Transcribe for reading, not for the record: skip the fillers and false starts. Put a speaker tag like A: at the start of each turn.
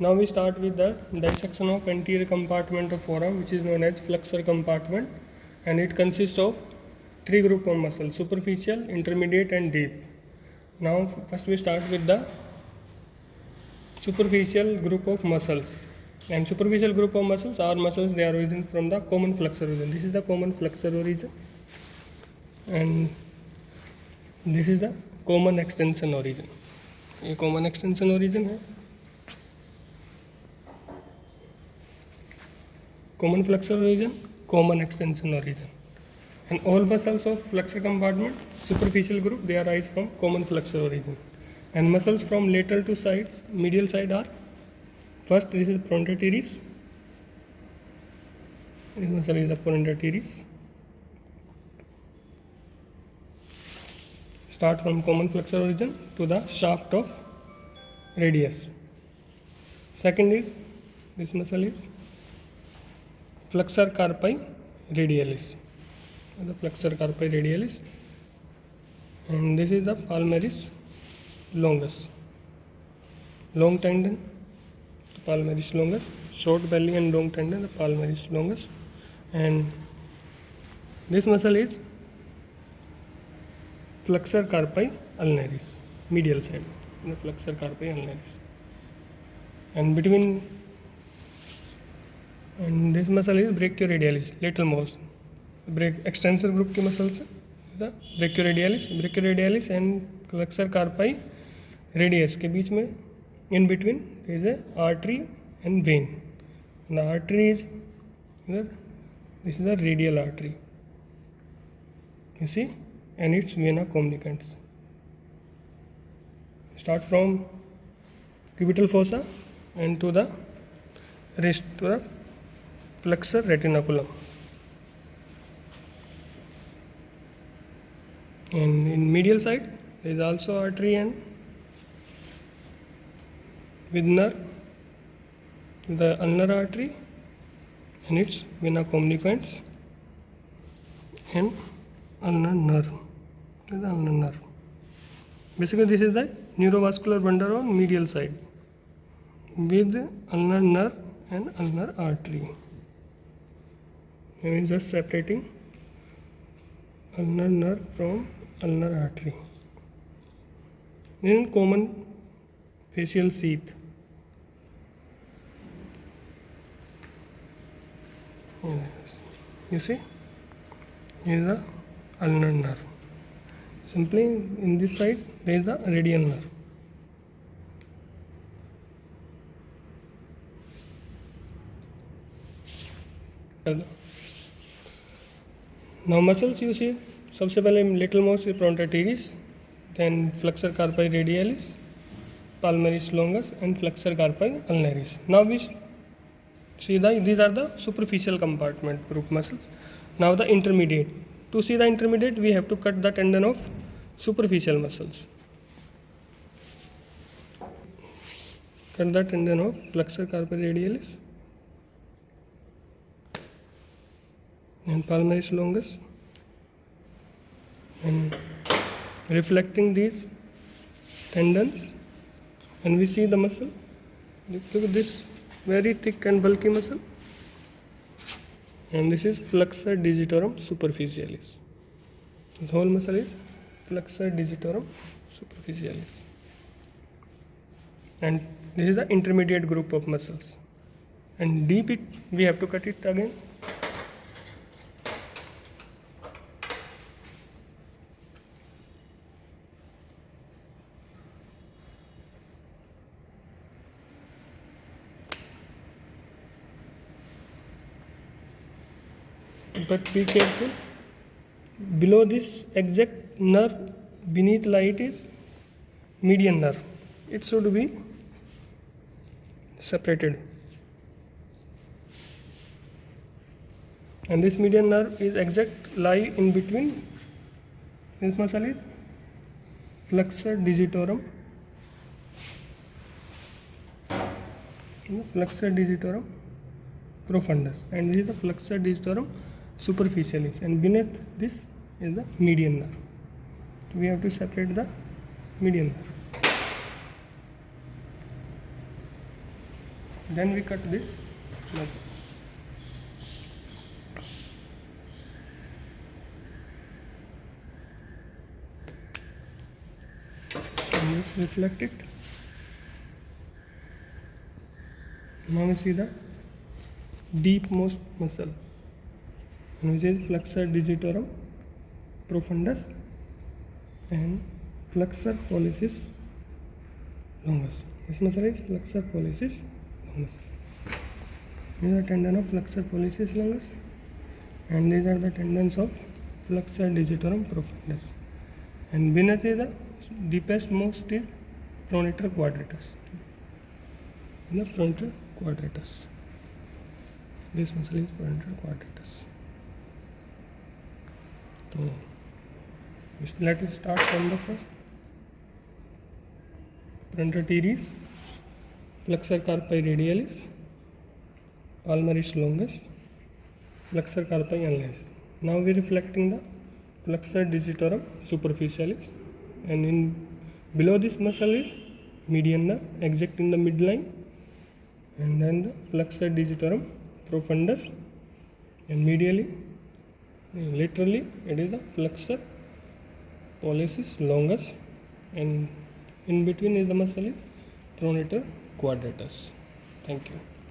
A: Now we start with the dissection of anterior compartment of forearm, which is known as flexor compartment, and it consists of three group of muscles: superficial, intermediate and deep. Now first we start with the superficial group of muscles. And superficial group of muscles are muscles, they are origin from the common flexor origin. This is the common flexor origin, and this is the common extension origin. ये common extension origin है, common flexor origin, common extension origin. And all muscles of flexor compartment, superficial group, they arise from common flexor origin. And muscles from lateral to sides, medial side are, first this is pointer teres. This muscle is the pointer teres. Start from common flexor origin to the shaft of radius. Second is, this muscle is flexor carpi radialis. The flexor carpi radialis, and this is the palmaris longus. Long tendon, the palmaris longus. Short belly and long tendon, the palmaris longus. And this muscle is flexor carpi ulnaris, medial side, the flexor carpi ulnaris. And between, and this muscle is brachioradialis, lateral most. Extensor group के muscles है, the brachioradialis and flexor carpi radius के बीच में, in between there is a artery and vein. And the artery is here, this is the radial artery, you see, and its vena communicans. Start from cubital fossa and to the wrist, to the flexor retinaculum. And in medial side there is also artery and with nerve, the ulnar artery and its vena communicans and ulnar nerve. The ulnar nerve. Basically this is the neurovascular bundle on medial side with ulnar nerve and ulnar artery. And just separating ulnar nerve from ulnar artery. Then common facial sheath. You see, here is the ulnar nerve. Simply in this side there is the radial nerve. Now muscles you see, सबसे पहले lateral most is pointer teres, then flexor carpi radialis, palmaris longus and flexor carpi ulnaris. Now we see these are the superficial compartment group muscles. Now the intermediate. To see the intermediate we have to cut the tendon of superficial muscles. Cut the tendon of flexor carpi radialis and palmaris longus, and reflecting these tendons, and we see the muscle. Look at this very thick and bulky muscle, and this is flexor digitorum superficialis. The whole muscle is flexor digitorum superficialis, and this is the intermediate group of muscles. And deep it we have to cut it again. But be careful, below this exact nerve beneath light is median nerve. It should be separated, and this median nerve is exact lie in between. This muscle is flexor digitorum profundus, and this is the flexor digitorum superficialis, and beneath this is the median nerve. We have to separate the median nerve. Then we cut this muscle. And just reflect it. Now we see the deepmost muscle, which is flexor digitorum profundus and flexor pollicis longus. This muscle is flexor pollicis longus. These are tendon of flexor pollicis longus, and these are the tendons of flexor digitorum profundus. And beneath is the deepest most is pronator quadratus. The pronator quadratus. This muscle is pronator quadratus. So let us start from the first. Pronator teres, flexor carpi radialis, palmaris longus, flexor carpi unlace. Now we are reflecting the flexor digitorum superficialis, and in below this muscle is median nerve exit in the midline, and then the flexor digitorum profundus, and medially, laterally it is the flexor pollicis longus, and in between is the muscle is pronator quadratus. Thank you.